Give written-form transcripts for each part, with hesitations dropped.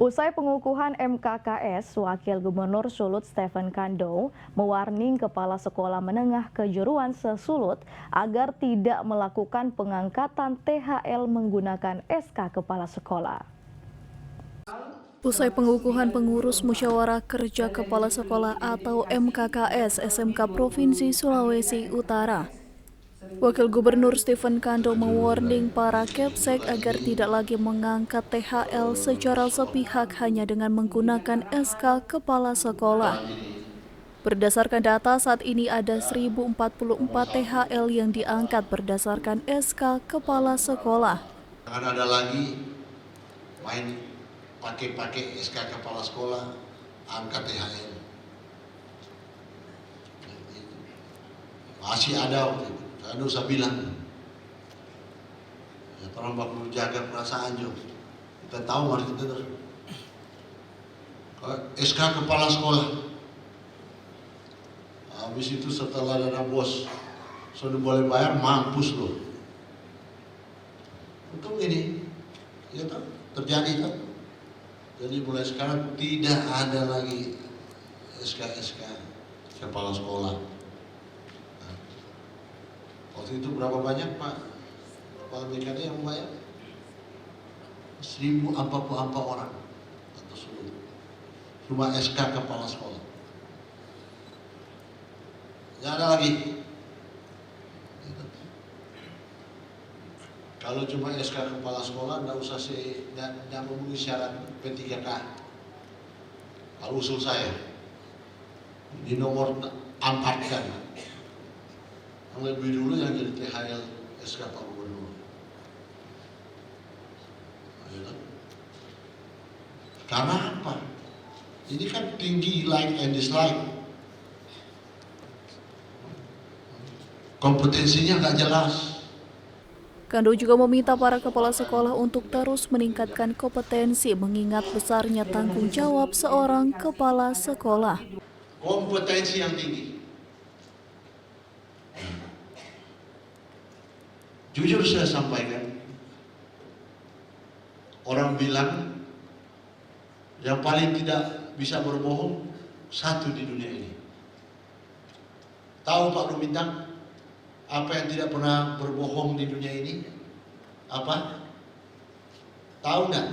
Usai pengukuhan MKKS, Wakil Gubernur Sulut Stephen Kando mewarning kepala sekolah menengah kejuruan seSulut agar tidak melakukan pengangkatan THL menggunakan SK kepala sekolah. Usai pengukuhan pengurus Musyawarah Kerja Kepala Sekolah atau MKKS SMK Provinsi Sulawesi Utara, Wakil Gubernur Stephen Kando mewarning para Kepsek agar tidak lagi mengangkat THL secara sepihak hanya dengan menggunakan SK Kepala Sekolah. Berdasarkan data, saat ini ada 1044 THL yang diangkat berdasarkan SK Kepala Sekolah. Jangan ada lagi main pakai SK kepala sekolah, angkat THL. Masih ada waktu itu. Saya usah bilang. Ya, tolong perlu jaga perasaan juga. Kita tahu mari kita terus. SK kepala sekolah. Habis itu setelah dana bos sudah boleh bayar, mampus loh. Untung ini, ya kan, terjadi kan. Jadi mulai sekarang tidak ada lagi SK kepala sekolah. Nah, waktu itu berapa banyak Pak Kepala BKD yang membayar? 1044 orang atau seluruh. Cuma SK kepala sekolah. Tidak ada lagi. Kalau cuma SK kepala sekolah, tidak memenuhi syarat P3K. Kalau usul saya, di nomor 4 kan, yang lebih dulu yang jadi THL SK Pak Gubernur. Karena apa? Ini kan tinggi like and dislike. Kompetensinya nggak jelas. Kando juga meminta para kepala sekolah untuk terus meningkatkan kompetensi mengingat besarnya tanggung jawab seorang kepala sekolah. Kompetensi yang tinggi. Jujur saya sampaikan, orang bilang yang paling tidak bisa berbohong satu di dunia ini. Tahu Pak Lumintang? Apa yang tidak pernah berbohong di dunia ini? Apa? Tahu nggak?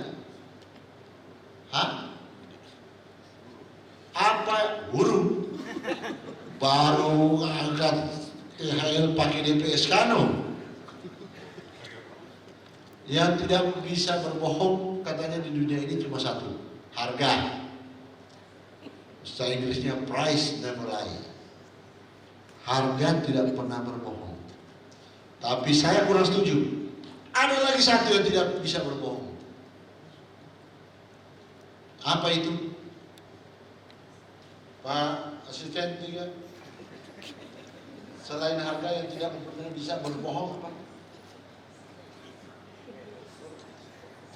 Hah? Apa? Guru. Baru angkat THL pakai DPS Kano. Yang tidak bisa berbohong katanya di dunia ini cuma satu. Harga. Bahasa Inggrisnya price never lie. Harga tidak pernah berbohong. Tapi saya kurang setuju. Ada lagi satu yang tidak bisa berbohong. Apa itu? Pak Asisten 3. Selain harga yang tidak pernah bisa berbohong apa?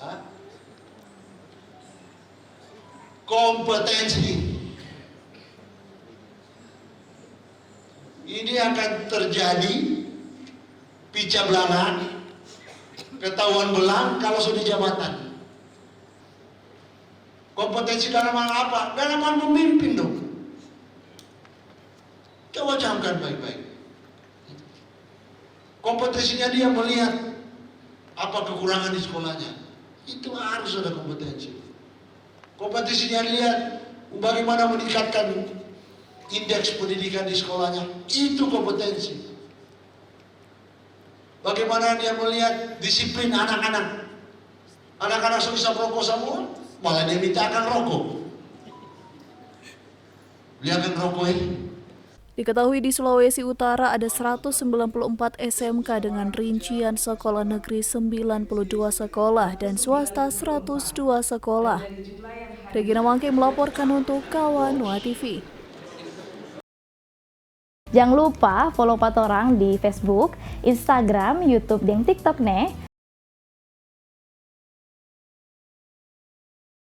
Hah? Kompetensi. Ini akan terjadi pecah belah, ketahuan belang kalau sudah jabatan. Kompetensi dalam hal apa? Dalam hal memimpin dong. Coba camkan baik-baik. Kompetensinya dia melihat apa kekurangan di sekolahnya. Itu harus ada kompetensi. Kompetensinya lihat bagaimana meningkatkan indeks pendidikan di sekolahnya, itu kompetensi. Bagaimana dia melihat disiplin anak-anak. Anak-anak bisa rokok semua, malah dia minta akan rokok. Lihatkan rokok ini. Diketahui di Sulawesi Utara ada 194 SMK dengan rincian sekolah negeri 92 sekolah dan swasta 102 sekolah. Regina Wangke melaporkan untuk Kawanua TV. Jangan lupa follow Patorang di Facebook, Instagram, YouTube, dan TikTok nih.